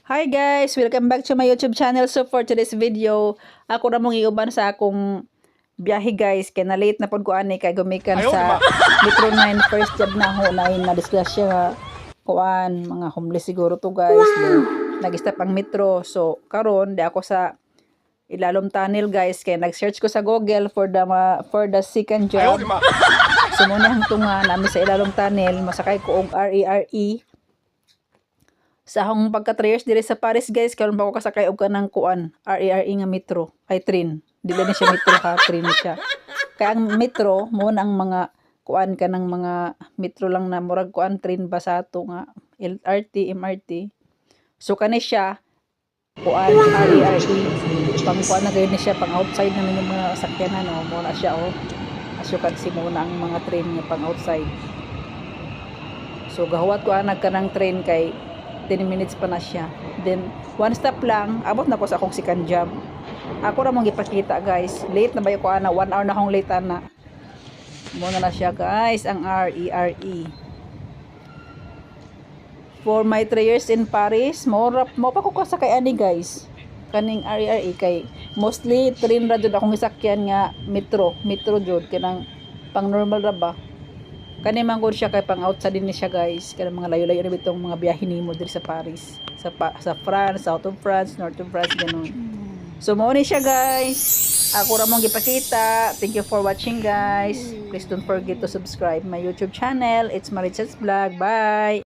Hi guys! Welcome back to my YouTube channel. So for today's video, ako na mong iuban sa akong biyahe guys. Kaya na late na po ko ani kay gumikan sa Metro 9 first job na ho na na-disgrasya nga kuan mga homeless siguro to guys. Nag-stop ang metro. So karon di ako sa Ilalom Tunnel guys. Kaya nag-search ko sa Google for the second job. So muna ang tunga namin sa Ilalom Tunnel. Masakay ko og RERE. Sa akong pagka 3 years dire sa Paris guys, karon pa ko kasakay og kanang kuan, RERE nga metro, ay train. Dili na siya metro ha, train siya. Kaya ang metro mo ang mga kuan kanang mga metro lang na murag kuan train ba sa ato nga LRT, MRT. So kani siya kuan RERE. Pang kuan na gayud ni siya pang outside na yung mga sakyanan no, mo na siya oh. Asukan si muna ang mga train nga pang outside. So gahuwat ko anag kanang train kay 10 minutes pa na siya. Then, one stop lang, abot na ko sa akong second job. Ako na mong ipakita guys. Late na ba ko ana? 1 hour na akong late na. Muna na siya guys, ang RERE. For my 3 years in Paris, mo pa ko kasakay ani guys. Kaning RERE kay mostly train ra jud akong isakyan nga metro jud kanang pang normal ra ba. Kani man gud siya kay pang outside din siya guys. Kanang mga layo-layo na bitong mga biyahe nimo diri sa Paris, sa France, south of France, north of France ganun. So mao ni siya guys. Ako ra mong gipakita. Thank you for watching guys. Please don't forget to subscribe my YouTube channel. It's Maricha's Vlog. Bye.